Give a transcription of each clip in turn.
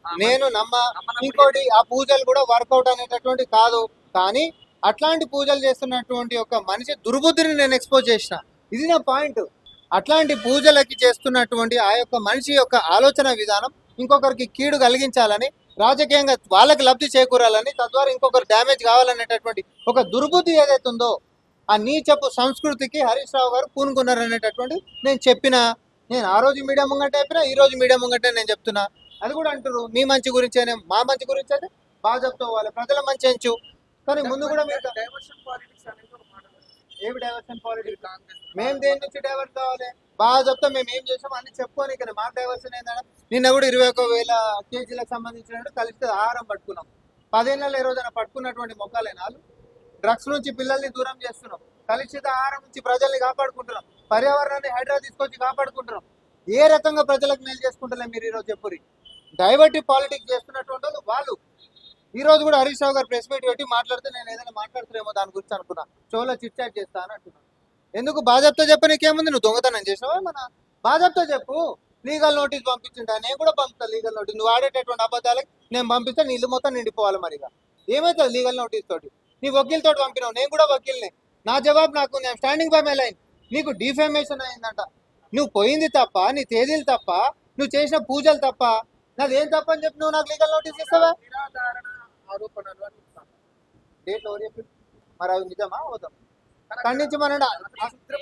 నేను ఇంకోటి ఆ పూజలు కూడా వర్కౌట్ అనేటటువంటి కాదు. కానీ అట్లాంటి పూజలు చేస్తున్నటువంటి ఒక మనిషి దుర్బుద్ధిని నేను ఎక్స్పోజ్ చేసిన. ఇది నా పాయింట్. అట్లాంటి పూజలకి చేస్తున్నటువంటి ఆ యొక్క మనిషి యొక్క ఆలోచన విధానం ఇంకొకరికి కీడు కలిగించాలని, రాజకీయంగా వాళ్ళకి లబ్ధి చేకూరాలని, తద్వారా ఇంకొకరు డ్యామేజ్ కావాలనేటటువంటి ఒక దుర్బుద్ధి ఏదైతే ఉందో ఆ నీచపు సంస్కృతికి హరీష్ రావు గారు పూనుకున్నారనేటటువంటి నేను ఆ రోజు మీడియా ముంగట చెప్పినా, ఈ రోజు మీడియా ముంగట నేను చెప్తున్నా. అది కూడా అంటారు మీ మంచి గురించి, మా మంచి గురించి అయితే బాగా చెప్తావు, ప్రజల మంచి ఎంచు. కానీ ముందు కూడా ఏమి డైవర్షన్ పాలిటిక్స్? మేము దేని నుంచి డైవర్ట్ కావాలి? బాగా చెప్తాం, మేము ఏం చేసాం అన్ని చెప్పుకొని ఇక్కడ మాకు డైవర్షన్ ఏంటంటే నిన్న కూడా 21,000 కేజీలకు సంబంధించినట్టు కలిసి ఆహారం పట్టుకున్నాం. 10 ఏళ్ళలో ఈ రోజున పట్టుకున్నటువంటి మొక్కలేనా? డ్రగ్స్ నుంచి పిల్లల్ని దూరం చేస్తున్నాం, కలుషిత ఆహారం నుంచి ప్రజల్ని కాపాడుకుంటున్నాం, పర్యావరణాన్ని హైడ్రా తీసుకొచ్చి కాపాడుకుంటున్నాం. ఏ రకంగా ప్రజలకు మేలు చేసుకుంటున్నాం మీరు ఈరోజు చెప్పురి? డైవర్టివ్ పాలిటిక్స్ చేస్తున్నటువంటి వాళ్ళు ఈ రోజు కూడా హరీష్ రావు గారు ప్రెస్ మీట్ పెట్టి మాట్లాడితే నేను ఏదైనా మాట్లాడుతారేమో దాని గురించి అనుకున్నా, షోలో చిట్ చాట్ చేస్తా అని అంటున్నాను. ఎందుకు బాజాబ్తో చెప్ప? నీకేముంది? నువ్వు దొంగతనం చేసినావా? మన బాజాబ్తో చెప్పు. లీగల్ నోటీస్ పంపించింటా, నేను కూడా పంపుతా లీగల్ నోటీస్. నువ్వు ఆడేటటువంటి అబద్ధాలకు నేను పంపిస్తే నీ ఇల్లు మొత్తం నిండిపోవాలి. మరిగా ఏమవుతుంది లీగల్ నోటీస్ తోటి? నీ వకీల్ తోటి పంపినావు, నేను కూడా వకీల్ని. నా జవాబు నాకు, నేను స్టాండింగ్ బై మై లైన్. నీకు డిఫేమేషన్ అయిందంట. నువ్వు పోయింది తప్ప, నీ తేదీలు తప్ప, నువ్వు చేసిన పూజలు తప్ప, నాదేం తప్ప అని చెప్పి నువ్వు నాకు లీగల్ నోటీస్ ఇస్తావా? డేట్లు ఎవరు చెప్పి? మరి అవి నిజమా అవుతాం? ఖండించమనండి.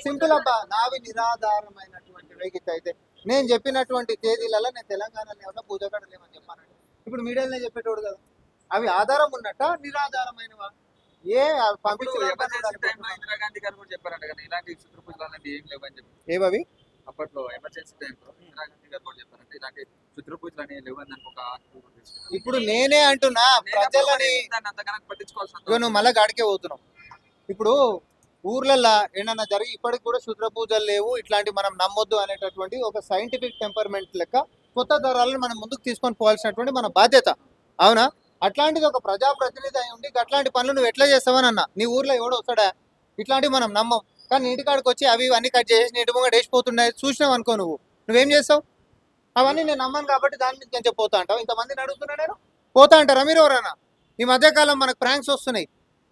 సింపుల్ అబ్బా. నావి నిరాధారమైనటువంటి వేగిత అయితే నేను చెప్పినటువంటి తేదీలలో నేను తెలంగాణలో ఏమన్నా పూజ కడలేమని చెప్పానండి. ఇప్పుడు మీడియాలో చెప్పేటోడు కదా, అవి ఆధారం ఉన్నట్ట నిరాధారమైనవా? ఇందిరాగాంధీ గారు కూడా చెప్పారంట కదా ఇలాంటి చిత్ర పూజలు అలాంటి ఏం లేవని చెప్పి. ఏవవి? అప్పట్లో ఎమర్జెన్సీ టైంలో ఇందిరాగాంధీ గారు కూడా చెప్పారంటే ఇలాంటి చిత్ర పూజలు అనేవి లేవని ఒక ఇప్పుడు నేనే అంటున్నా ప్రజలని పట్టించుకోవాల్సిన నువ్వు మళ్ళీ గాడికే పోతున్నావు. ఇప్పుడు ఊర్లల్లో ఏమన్నా జరిగి ఇప్పటికి కూడా శుద్ర పూజలు లేవు, ఇట్లాంటి మనం నమ్మొద్దు అనేటటువంటి ఒక సైంటిఫిక్ టెంపర్మెంట్ లెక్క కొత్త తరాలను మనం ముందుకు తీసుకొని పోవాల్సినటువంటి మన బాధ్యత. అవునా? అట్లాంటిది ఒక ప్రజాప్రతినిధి అయి ఉండి అట్లాంటి పనులు నువ్వు ఎట్లా చేస్తావని అన్న. నీ ఊర్లో ఎవడో వస్తాడా? ఇట్లాంటివి మనం నమ్మం. కానీ ఇంటికాడికి వచ్చి అవి అన్ని కట్ చేసి నీటి ముంగ వేసిపోతున్నాయి చూసినావు అనుకో, నువ్వేం చేస్తావు? అవన్నీ నేను నమ్మను కాబట్టి దాని మీద నేను పోతా అంటావు. ఇంతమందిని అడుగుతున్నా నేను, పోతా అంటారా మీరు ఎవరైనా? ఈ మధ్యకాలం మనకు ప్రాంక్స్ వస్తున్నాయి.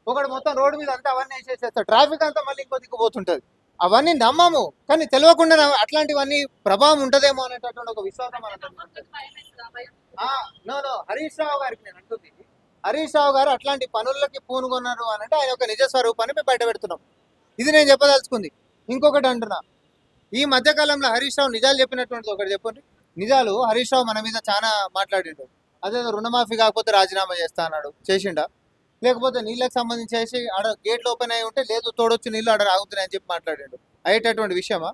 ఒకటి మొత్తం రోడ్డు మీద అంతా అవన్నీ వేసేసేస్తాడు, ట్రాఫిక్ అంతా మళ్ళీ ఇంకో దిక్కుపోతుంటుంది. అవన్నీ నమ్మము, కానీ తెలియకుండా అట్లాంటివన్నీ ప్రభావం ఉంటుందేమో అనేటటువంటి ఒక విశ్వాసం హరీష్ రావు గారికి నేను అంటుంది. హరీష్ రావు గారు అట్లాంటి పనులకి పూనుకున్నారు అని అంటే ఆయన ఒక నిజ స్వరూపాన్ని మేము బయట పెడుతున్నాం. ఇది నేను చెప్పదలుచుకుంది. ఇంకొకటి అంటున్నా, ఈ మధ్యకాలంలో హరీష్ రావు నిజాలు చెప్పినటువంటిది ఒకటి చెప్పండి. నిజాలు హరీష్ రావు మన మీద చాలా మాట్లాడిండు. అదే రుణమాఫీ కాకపోతే రాజీనామా చేస్తా అన్నాడు, చేసిండా? లేకపోతే నీళ్ళకి సంబంధించి చేసి ఆడ గేట్లు ఓపెన్ అయి ఉంటే లేదు తోడొచ్చి నీళ్ళు ఆడ ఆగుతున్నాయని చెప్పి మాట్లాడాడు. అయ్యేటటువంటి విషయమా?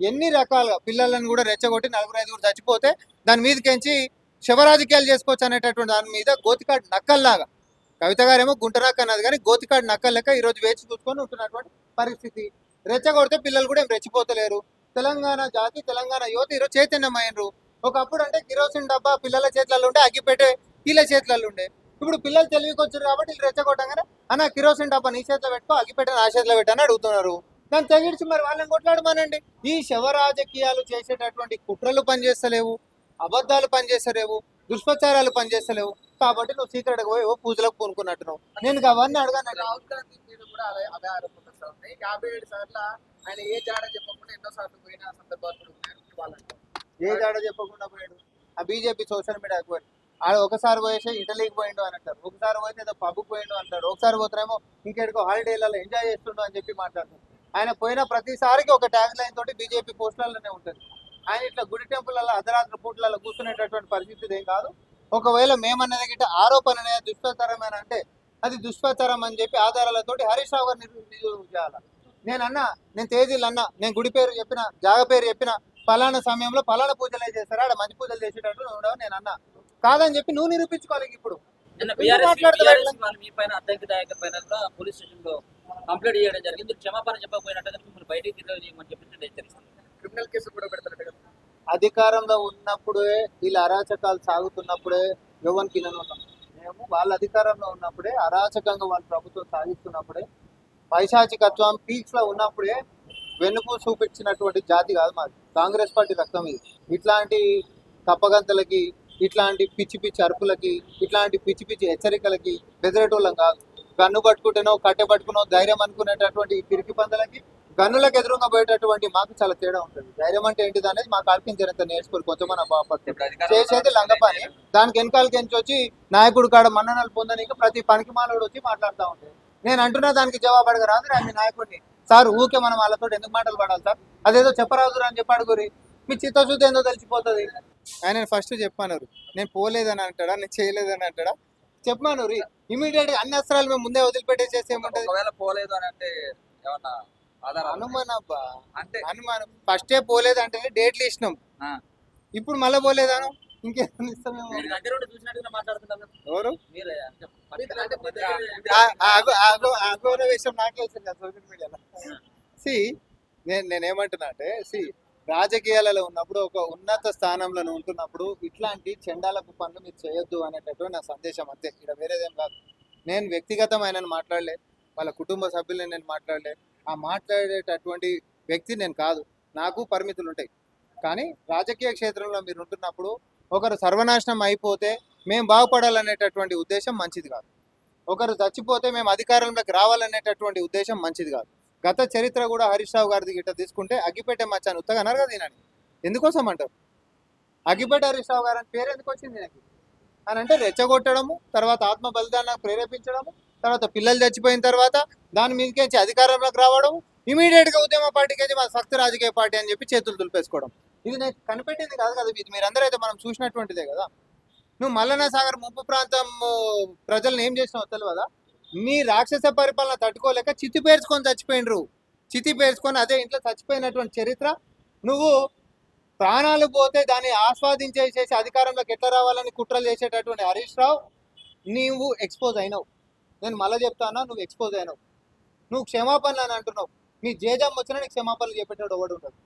ఎన్ని రకాలుగా పిల్లలను కూడా రెచ్చగొట్టి 4-5 చచ్చిపోతే దాని మీదకించి శివరాజకీయాలు చేసుకోవచ్చు అనేటటువంటి దాని మీద గోతికాడు నక్కల్లాగా, కవిత గారేమో గుంటరాక్ అన్నది కానీ గోతికాడు నక్కల్ లెక్క ఈరోజు వేచి చూసుకొని ఉంటున్నటువంటి పరిస్థితి. రెచ్చగొడితే పిల్లలు కూడా ఏం రెచ్చిపోతలేరు. తెలంగాణ జాతి, తెలంగాణ యువత ఈరోజు చైతన్యమైనరు. ఒకప్పుడు అంటే కిరోసిన్ డబ్బా పిల్లల చేతులలో ఉండే, అగ్గిపెట్టే వీళ్ళ చేతులలో ఉండే. ఇప్పుడు పిల్లలు తెలివికి వచ్చారు కాబట్టి వీళ్ళు రెచ్చగొట్టగానే అన్న కిరోసిన్ డబ్బా నీ చేతిలో పెట్టుకో, అగ్గిపెట్టే నా చేతిలో పెట్టని అడుగుతున్నారు. దాన్ని తెగిడిచి మరి వాళ్ళని కొట్లాడమానండి. ఈ శవ రాజకీయాలు చేసేటటువంటి కుట్రలు పనిచేస్తలేవు, అబద్ధాలు పనిచేస్తలేవు, దుష్ప్రచారాలు పనిచేస్తలేవు. కాబట్టి నువ్వు సీక్రెట్గా పోయి పూజలకు పూనుకున్నట్టున్నావు. నేను అవన్నీ అడగాను. రాహుల్ గాంధీ మీద కూడా అదే 57 సార్లు ఆయన ఏ జాడ చెప్పకుండా ఎన్నో సార్లు పోయిన సందర్భాలు ఏ జాడ చెప్పకుండా పోయాడు? ఆ బీజేపీ సోషల్ మీడియాకి పోయి ఆడ ఒకసారి పోయేసి ఇటలీకి పోయిండు అని అంటారు, ఒకసారి పోతే ఏదో పబ్కి పోయిండు అంటారు, ఒకసారి పోతేనేమో ఇంకెడుకో హాలిడేలలో ఎంజాయ్ చేస్తుండు అని చెప్పి మాట్లాడుతారు. ఆయన పోయిన ప్రతిసారికి ఒక ట్యాగ్ లైన్ తోటి బీజేపీ పోస్టర్లనే ఉంటుంది. ఆయన ఇట్లా గుడి టెంపుల్లో అర్ధరాత్రి పూట్లలో కూర్చునేటటువంటి పరిస్థితి ఏం కాదు. ఒకవేళ మేమన్నది గిట్ట ఆరోపణ అనేది దుష్ప్రచారమని అంటే అది దుష్ప్రచారం అని చెప్పి ఆధారాలతోటి హరీష్ రావు గారిని నిరూపణ చేయాలి. నేను తేదీలు అన్నా, నేను గుడి పేరు చెప్పిన, జాగ పేరు చెప్పిన, ఫలానా సమయంలో ఫలానా పూజలే చేస్తారా, ఆడ మంచి పూజలు చేసేటట్టు ఉండవు నేను అన్నా. కాదని చెప్పి నువ్వు నిరూపించుకోవాలి. ఇప్పుడు పోలీస్ స్టేషన్ లో కంప్లైంట్ చేయడం జరిగింది, క్షమాపణ చెప్పకపోయినట్టుగా మిమ్మల్ని బయటికి క్రిమినల్ కేసు కూడా పెడతారు. అధికారంలో ఉన్నప్పుడే వీళ్ళ అరాచకాలు సాగుతున్నప్పుడే ఎవరికి ఉన్నాం మేము. వాళ్ళ అధికారంలో ఉన్నప్పుడే అరాచకంగా వాళ్ళ ప్రభుత్వం సాగిస్తున్నప్పుడే పైశాచికత్వం పీక్స్ లో ఉన్నప్పుడే వెన్నుపు చూపించినటువంటి జాతి కాదు మాది. కాంగ్రెస్ పార్టీ రక్తం ఇది. ఇట్లాంటి తప్పగంతలకి ఇట్లాంటి పిచ్చి పిచ్చి అరుపులకి, ఇట్లాంటి పిచ్చి పిచ్చి హెచ్చరికలకి బెదిరేటోళ్ళం కాదు. గన్ను పట్టుకుంటేనో కట్టె పట్టుకునో ధైర్యం అనుకునేటటువంటి ఈ పిరికి పందలకి, గన్నులకు ఎదురుగా పోయేటటువంటి మాకు చాలా తేడా ఉంటుంది. ధైర్యం అంటే ఏంటిది అనేది మాకు అల్పించేంత నేర్చుకోరు కొంచెం మన బాపడుతుంది. ఇప్పుడు అధికారంలో చేసేది లంగ పని. దానికి వెనకాలకి వచ్చి నాయకుడు కాడ మన్ననలు పొందడానికి ప్రతి పనికి మాలోడు వచ్చి మాట్లాడుతూ ఉంటాడు. నేను అంటున్నా దానికి జవాబు అడగరాదు నేను మీ నాయకుడిని. సార్ ఊకే మనం వాళ్ళతో ఎందుకు మాటలు పడాలి సార్, అదేదో చెప్పరాదు అని చెప్పి అడుగురి, మీ చిత్తశుద్ధి ఏందో తెలిసిపోతుంది. ఆయన ఫస్ట్ చెప్పాను, నేను పోలేదని అంటాడా, నేను చేయలేదని అంటాడా చెప్పాను. ఇమీడియట్ గా అన్ని అస్త్రాలు మేము ముందే వదిలిపెట్టేసేసి ఏముంటది. ఒకవేళ పోలేదు అని అంటే ఏమన్నా ఆధారాలు అనుమానం అబ్బా, అంటే అనుమానం. ఫస్టే పోలేదు అంటే డేట్లు ఇచ్చినాం, ఆ. ఇప్పుడు మళ్ళీ పోలేదాను ఇంకేం ఇస్తామేమో. మీరు దగ్గర ఉండి చూసినట్టుగా మాట్లాడుతున్నారు ఎవరు మీరే అంటే అంటే మీ ఆగోర విషయం నాకే వచ్చింది సోషల్ మీడియాలో. సి నేనేమంటున్నా అంటే రాజకీయాలలో ఉన్నప్పుడు ఒక ఉన్నత స్థానంలో ఉంటున్నప్పుడు ఇట్లాంటి చెండాలపు పనులు మీరు చేయొద్దు అనేటటువంటి నా సందేశం అంతే, ఇక్కడ వేరేదేం కాదు. నేను వ్యక్తిగతమైన మాట్లాడలే, వాళ్ళ కుటుంబ సభ్యులని నేను మాట్లాడలే, ఆ మాట్లాడేటటువంటి వ్యక్తి నేను కాదు. నాకు పరిమితులు ఉంటాయి. కానీ రాజకీయ క్షేత్రంలో మీరు ఉంటున్నప్పుడు ఒకరు సర్వనాశనం అయిపోతే మేము బాగుపడాలనేటటువంటి ఉద్దేశం మంచిది కాదు. ఒకరు చచ్చిపోతే మేము అధికారంలోకి రావాలనేటటువంటి ఉద్దేశం మంచిది కాదు. గత చరిత్ర కూడా హరీష్ రావు గారిది గిట్ట తీసుకుంటే అగ్గిపెట్టే మచ్చాను ఉత్తగా అన్నారు కదా ఈయనని. ఎందుకోసం అంటారు అగ్గిపెట్టే హరీష్ రావు గారు అని పేరు ఎందుకు వచ్చింది నాకు అని అంటే రెచ్చగొట్టడము, తర్వాత ఆత్మ బలిదానాన్ని ప్రేరేపించడము, తర్వాత పిల్లలు చచ్చిపోయిన తర్వాత దాని మీదకేంచి అధికారంలోకి రావడం, ఇమీడియట్ గా ఉద్యమ పార్టీకి మా శక్తి రాజకీయ పార్టీ అని చెప్పి చేతులు దులిపేసుకోవడం. ఇది నేను కనిపెట్టింది కాదు కదా, ఇది మీరందరూ అయితే మనం చూసినటువంటిదే కదా. నువ్వు మల్లన్న సాగర్ ముంపు ప్రాంతం ప్రజల్ని ఏం చేసినావు తెలియదా? మీ రాక్షస పరిపాలన తట్టుకోలేక చితి పేర్చుకొని చచ్చిపోయినరు. చితి పేర్చుకొని అదే ఇంట్లో చచ్చిపోయినటువంటి చరిత్ర. నువ్వు ప్రాణాలు పోతే దాన్ని ఆస్వాదించేసేసి అధికారంలోకి ఎట్లా రావాలని కుట్రలు చేసేటటువంటి హరీష్ రావు నీవు ఎక్స్పోజ్ అయినావు. నేను మళ్ళీ చెప్తానా, నువ్వు ఎక్స్పోజ్ అయినావు. నువ్వు క్షమాపణలు అని అంటున్నావు. నీ జేజం వచ్చినా నీకు క్షమాపణలు చెప్పేటాడు ఎవడు ఉండదు.